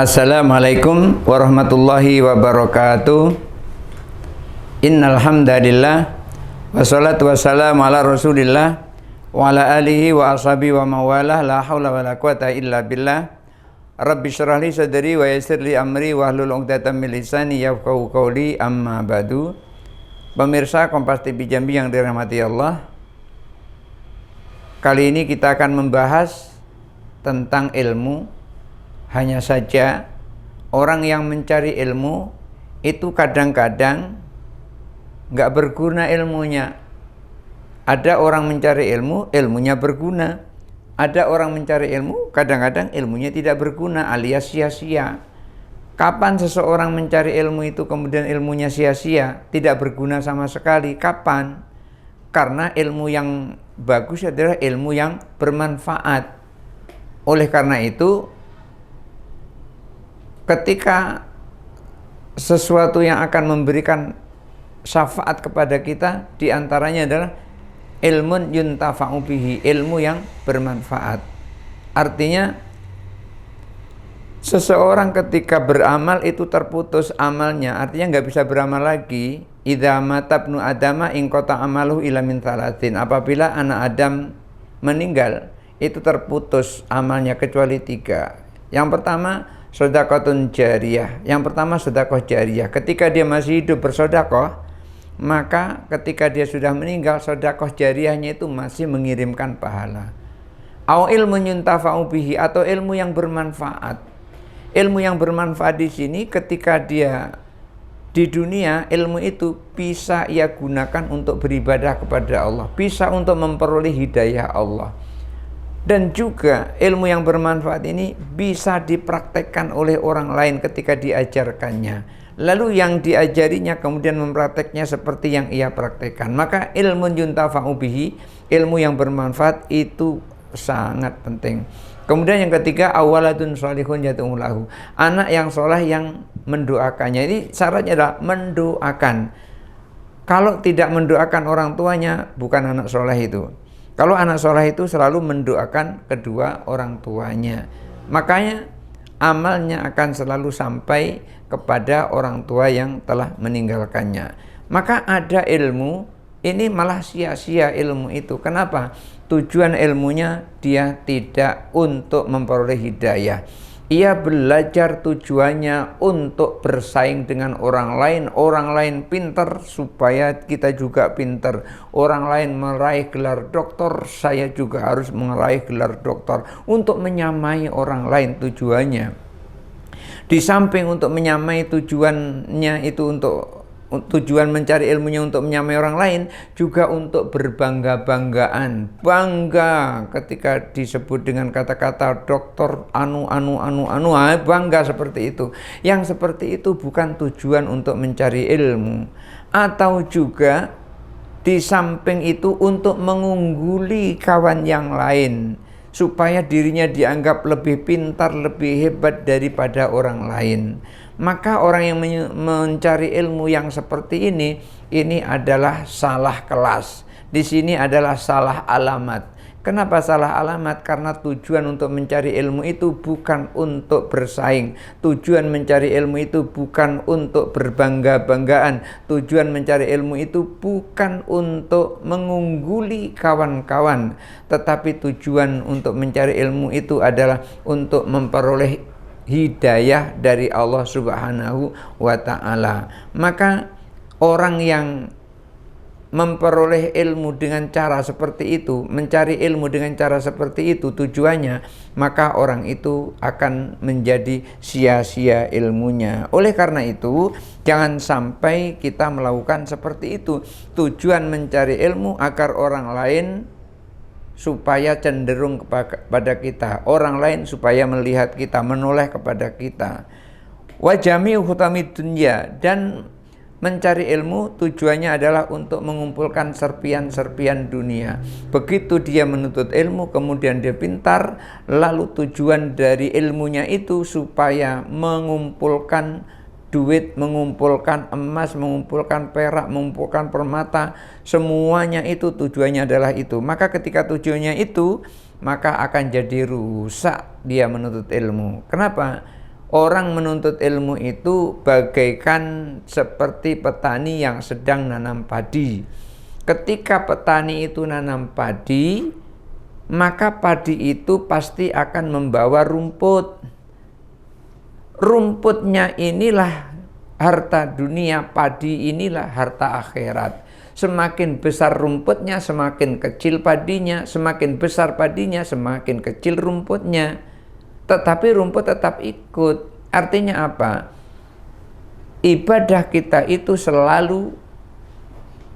Assalamualaikum warahmatullahi wabarakatuh. Innal hamdalillah wassalatu wassalamu ala Rasulillah wa ala alihi wa ashabihi wa mawalah, la haula wala quwata illa billah. Rabbi syrah li sadri wa yassir li amri wa hlul 'uqdatam min lisani yafqahu qawli, amma ba'du. Pemirsa Kompas TV Jambi yang dirahmati Allah, kali ini kita akan membahas tentang ilmu. Hanya saja orang yang mencari ilmu itu kadang-kadang nggak berguna ilmunya. Ada orang mencari ilmu, ilmunya berguna. Ada orang mencari ilmu, kadang-kadang ilmunya tidak berguna alias sia-sia. Kapan seseorang mencari ilmu itu kemudian ilmunya sia-sia, tidak berguna sama sekali? Kapan? Karena ilmu yang bagus adalah ilmu yang bermanfaat. Oleh karena itu, ketika sesuatu yang akan memberikan syafaat kepada kita, diantaranya adalah ilmun yuntafa'u bihi, ilmu yang bermanfaat. Artinya seseorang ketika beramal itu terputus amalnya, artinya nggak bisa beramal lagi. Idza mata ibnu adama in qata amaluhu illa min thalathin. Apabila anak Adam meninggal, itu terputus amalnya kecuali 3. Yang pertama, sedekahun jariyah. Yang pertama sedekah jariyah. Ketika dia masih hidup bersedekah, maka ketika dia sudah meninggal, sedekah jariyahnya itu masih mengirimkan pahala. Au ilmun yuntafa'u bihi, atau ilmu yang bermanfaat. Ilmu yang bermanfaat di sini ketika dia di dunia, ilmu itu bisa ia gunakan untuk beribadah kepada Allah, bisa untuk memperoleh hidayah Allah. Dan juga ilmu yang bermanfaat ini bisa dipraktekkan oleh orang lain ketika diajarkannya. Lalu yang diajarinya kemudian memprakteknya seperti yang ia praktekkan. Maka ilmu yuntafa'u bihi, ilmu yang bermanfaat itu sangat penting. Kemudian yang ketiga, awaladun sholihun yad'u lahu, anak yang soleh yang mendoakannya. Ini syaratnya adalah mendoakan. Kalau tidak mendoakan orang tuanya, bukan anak soleh itu. Kalau anak soleh itu selalu mendoakan kedua orang tuanya, makanya amalnya akan selalu sampai kepada orang tua yang telah meninggalkannya. Maka ada ilmu, ini malah sia-sia ilmu itu. Kenapa? Tujuan ilmunya dia tidak untuk memperoleh hidayah. Ia belajar tujuannya untuk bersaing dengan orang lain pintar supaya kita juga pintar. Orang lain meraih gelar doktor, saya juga harus meraih gelar doktor. Untuk menyamai orang lain tujuannya. Di samping untuk menyamai tujuannya itu untuk tujuan mencari ilmunya untuk menyamai orang lain, juga untuk berbangga-banggaan. Bangga ketika disebut dengan kata-kata dokter bangga seperti itu. Yang seperti itu bukan tujuan untuk mencari ilmu. Atau juga di samping itu untuk mengungguli kawan yang lain, supaya dirinya dianggap lebih pintar, lebih hebat daripada orang lain. Maka orang yang mencari ilmu yang seperti ini adalah salah kelas. Di sini adalah salah alamat. Kenapa salah alamat? Karena tujuan untuk mencari ilmu itu bukan untuk bersaing. Tujuan mencari ilmu itu bukan untuk berbangga-banggaan. Tujuan mencari ilmu itu bukan untuk mengungguli kawan-kawan. Tetapi tujuan untuk mencari ilmu itu adalah untuk memperoleh hidayah dari Allah Subhanahu wa ta'ala. Maka orang yang memperoleh ilmu dengan cara seperti itu, mencari ilmu dengan cara seperti itu tujuannya, maka orang itu akan menjadi sia-sia ilmunya. Oleh karena itu, jangan sampai kita melakukan seperti itu. Tujuan mencari ilmu agar orang lain supaya cenderung kepada kita, orang lain supaya melihat kita, menoleh kepada kita. Wa jami'u hutamid dunya, dan mencari ilmu tujuannya adalah untuk mengumpulkan serpian-serpian dunia. Begitu dia menuntut ilmu, kemudian dia pintar, lalu tujuan dari ilmunya itu supaya mengumpulkan duit, mengumpulkan emas, mengumpulkan perak, mengumpulkan permata, semuanya itu tujuannya adalah itu. Maka ketika tujuannya itu, maka akan jadi rusak dia menuntut ilmu. Kenapa? Orang menuntut ilmu itu bagaikan seperti petani yang sedang nanam padi. Ketika petani itu nanam padi, maka padi itu pasti akan membawa rumput. Rumputnya inilah harta dunia, padi inilah harta akhirat. Semakin besar rumputnya, semakin kecil padinya, semakin besar padinya, semakin kecil rumputnya. Tetapi rumput tetap ikut. Artinya apa? Ibadah kita itu selalu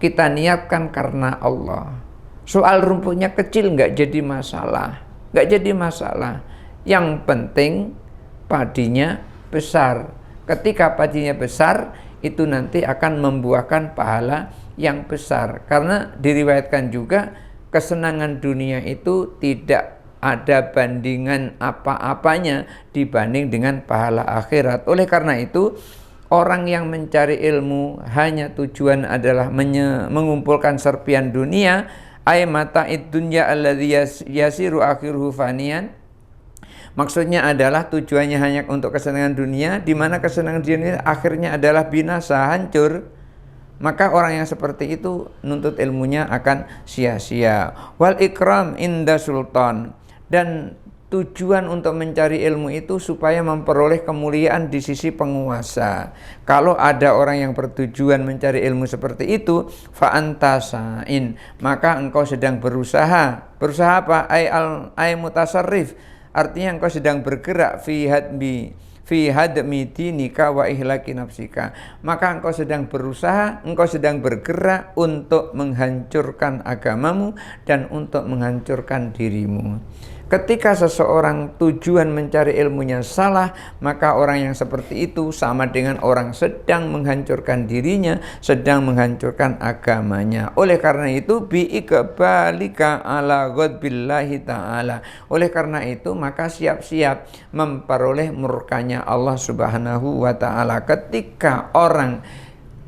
kita niatkan karena Allah. Soal rumputnya kecil nggak jadi masalah. Nggak jadi masalah. Yang penting padinya besar. Ketika padinya besar, itu nanti akan membuahkan pahala yang besar. Karena diriwayatkan juga kesenangan dunia itu tidak ada bandingan apa-apanya dibanding dengan pahala akhirat. Oleh karena itu, orang yang mencari ilmu hanya tujuan adalah mengumpulkan serpian dunia, ay mata'id dunya alladzi yasiru akhiruhu faniyan. Maksudnya adalah tujuannya hanya untuk kesenangan dunia, di mana kesenangan dunia akhirnya adalah binasa, hancur. Maka orang yang seperti itu nuntut ilmunya akan sia-sia. Wal ikram inda sultan. Dan tujuan untuk mencari ilmu itu supaya memperoleh kemuliaan di sisi penguasa. Kalau ada orang yang bertujuan mencari ilmu seperti itu, fa anta sa'in, maka engkau sedang berusaha. Berusaha apa? Ay mutasarrif. Artinya engkau sedang bergerak fi hadmi dinika wa ihlaki nafsika. Maka engkau sedang berusaha, engkau sedang bergerak untuk menghancurkan agamamu dan untuk menghancurkan dirimu. Ketika seseorang tujuan mencari ilmunya salah, maka orang yang seperti itu sama dengan orang sedang menghancurkan dirinya, sedang menghancurkan agamanya. Oleh karena itu, bi'ikabalika ala ghadbillahi ta'ala. Oleh karena itu, maka siap-siap memperoleh murkanya Allah Subhanahu wa ta'ala. Ketika orang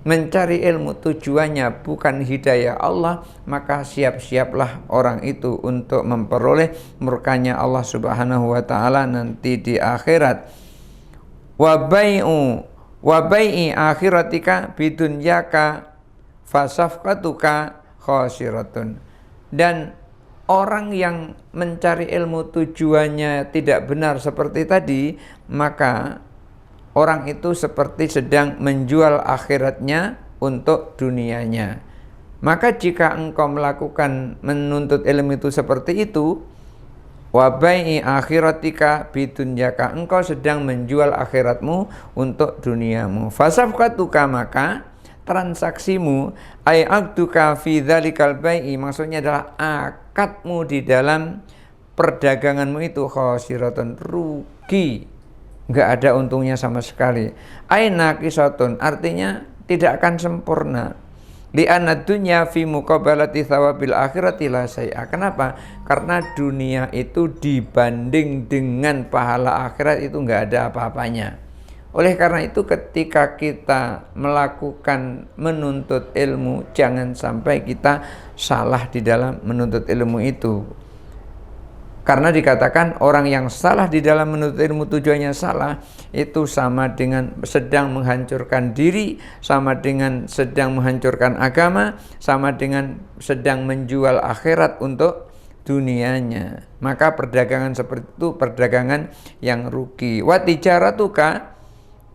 mencari ilmu tujuannya bukan hidayah Allah, maka siap-siaplah orang itu untuk memperoleh murkanya Allah Subhanahu wa ta'ala nanti di akhirat. Wa bai'i akhiratika bidunyaka fasafqatuka khasiratun. Dan orang yang mencari ilmu tujuannya tidak benar seperti tadi, maka orang itu seperti sedang menjual akhiratnya untuk dunianya. Maka jika engkau melakukan menuntut ilmu itu seperti itu, wa bai'i akhiratika bidunyaka, engkau sedang menjual akhiratmu untuk duniamu. Fasafqatuka, maka transaksimu, ay aqduka fi dzalikal bai'i, maksudnya adalah akadmu di dalam perdaganganmu itu khasiratun, rugi, nggak ada untungnya sama sekali. Aina kisatun, artinya tidak akan sempurna. Li'anna dunya fi muqabalati thawabil akhirati la syai'a. Kenapa? Karena dunia itu dibanding dengan pahala akhirat itu nggak ada apa-apanya. Oleh karena itu, ketika kita melakukan menuntut ilmu, jangan sampai kita salah di dalam menuntut ilmu itu. Karena dikatakan orang yang salah di dalam menuntut ilmu, tujuannya salah, itu sama dengan sedang menghancurkan diri, sama dengan sedang menghancurkan agama, sama dengan sedang menjual akhirat untuk dunianya. Maka perdagangan seperti itu perdagangan yang rugi. Wa tijaratuka,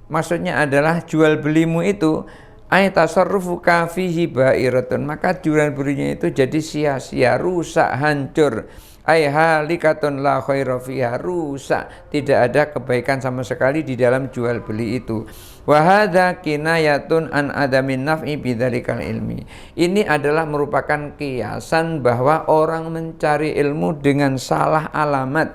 maksudnya adalah jual belimu itu, ay tasarrufuka fihi ba'iratun, maka jual belinya itu jadi sia-sia, rusak, hancur. Ay halikatun la khaira fiha, rusak, tidak ada kebaikan sama sekali di dalam jual beli itu. Wa hadza kinayatun an adamin naf'i bidzalikal ilmi. Ini adalah merupakan kiasan bahwa orang mencari ilmu dengan salah alamat,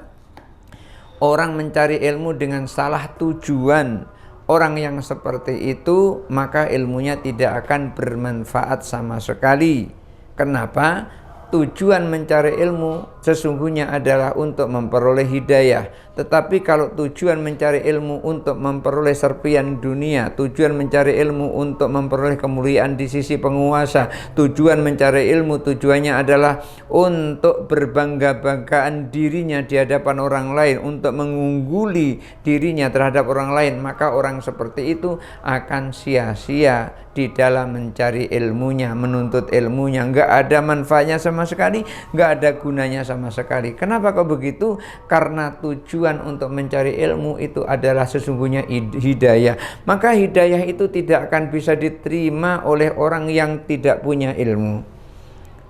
orang mencari ilmu dengan salah tujuan. Orang yang seperti itu maka ilmunya tidak akan bermanfaat sama sekali. Kenapa? Tujuan mencari ilmu sesungguhnya adalah untuk memperoleh hidayah. Tetapi kalau tujuan mencari ilmu untuk memperoleh serpian dunia, tujuan mencari ilmu untuk memperoleh kemuliaan di sisi penguasa, tujuan mencari ilmu tujuannya adalah untuk berbangga-banggaan dirinya di hadapan orang lain, untuk mengungguli dirinya terhadap orang lain, maka orang seperti itu akan sia-sia di dalam mencari ilmunya, menuntut ilmunya. Nggak ada manfaatnya sama sekali, nggak ada gunanya sama sekali. Kenapa kok begitu? Karena tujuan untuk mencari ilmu itu adalah sesungguhnya hidayah. Maka hidayah itu tidak akan bisa diterima oleh orang yang tidak punya ilmu.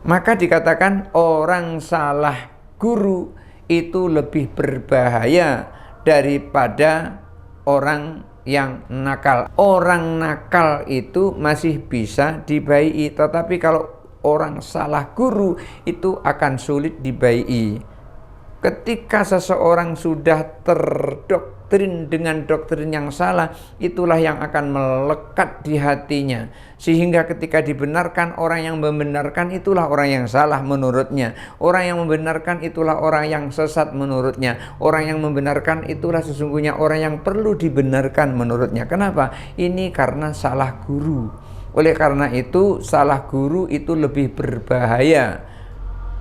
Maka dikatakan orang salah guru itu lebih berbahaya daripada orang yang nakal. Orang nakal itu masih bisa dibaiki, tetapi kalau orang salah guru itu akan sulit dibaiki. Ketika seseorang sudah terdoktrin dengan doktrin yang salah, itulah yang akan melekat di hatinya. Sehingga ketika dibenarkan, orang yang membenarkan itulah orang yang salah menurutnya. Orang yang membenarkan itulah orang yang sesat menurutnya. Orang yang membenarkan itulah sesungguhnya orang yang perlu dibenarkan menurutnya. Kenapa? Ini karena salah guru. Oleh karena itu, salah guru itu lebih berbahaya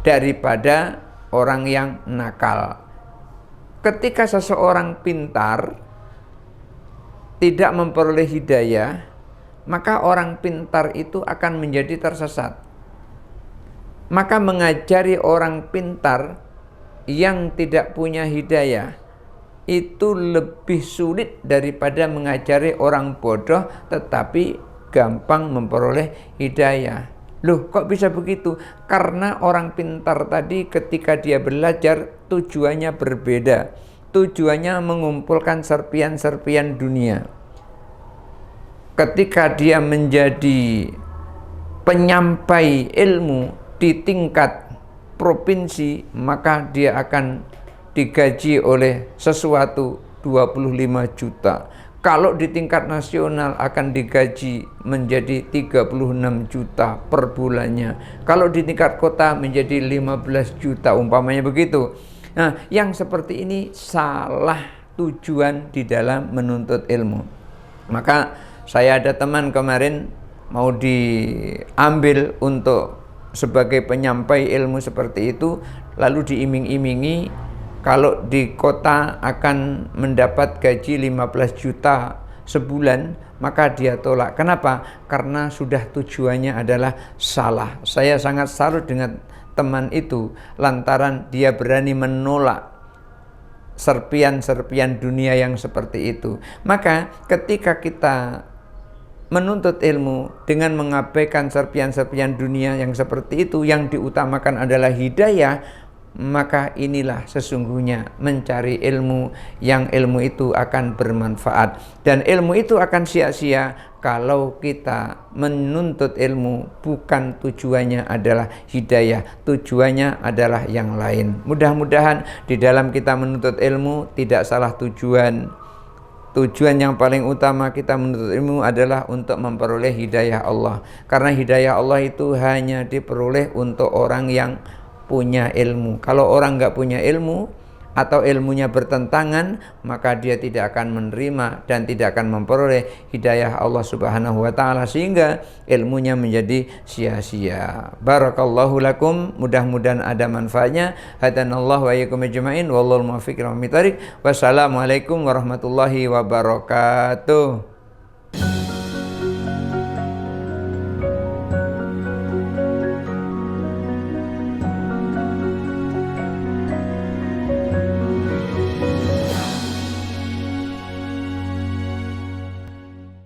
daripada orang yang nakal. Ketika seseorang pintar tidak memperoleh hidayah, maka orang pintar itu akan menjadi tersesat. Maka mengajari orang pintar yang tidak punya hidayah itu lebih sulit daripada mengajari orang bodoh tetapi gampang memperoleh hidayah. Loh, kok bisa begitu? Karena orang pintar tadi ketika dia belajar tujuannya berbeda. Tujuannya mengumpulkan serpian-serpian dunia. Ketika dia menjadi penyampai ilmu di tingkat provinsi, maka dia akan digaji oleh sesuatu 25 juta. Kalau di tingkat nasional akan digaji menjadi 36 juta per bulannya. Kalau di tingkat kota menjadi 15 juta umpamanya begitu. Nah, yang seperti ini salah tujuan di dalam menuntut ilmu. Maka saya ada teman kemarin mau diambil untuk sebagai penyampai ilmu seperti itu, lalu diiming-imingi kalau di kota akan mendapat gaji 15 juta sebulan, maka dia tolak. Kenapa? Karena sudah tujuannya adalah salah. Saya sangat salut dengan teman itu lantaran dia berani menolak serpian-serpian dunia yang seperti itu. Maka ketika kita menuntut ilmu dengan mengabaikan serpian-serpian dunia yang seperti itu, yang diutamakan adalah hidayah, maka inilah sesungguhnya mencari ilmu yang ilmu itu akan bermanfaat. Dan ilmu itu akan sia-sia kalau kita menuntut ilmu bukan tujuannya adalah hidayah, tujuannya adalah yang lain. Mudah-mudahan di dalam kita menuntut ilmu tidak salah tujuan. Tujuan yang paling utama kita menuntut ilmu adalah untuk memperoleh hidayah Allah. Karena hidayah Allah itu hanya diperoleh untuk orang yang punya ilmu. Kalau orang nggak punya ilmu atau ilmunya bertentangan, maka dia tidak akan menerima dan tidak akan memperoleh hidayah Allah Subhanahu wa taala, sehingga ilmunya menjadi sia-sia. Barakallahu lakum, mudah-mudahan ada manfaatnya. Hadanallahu wa iyyakum ajmain, wallahu muwaffiq ila aqwamit thoriq. Wassalamualaikum warahmatullahi wabarakatuh.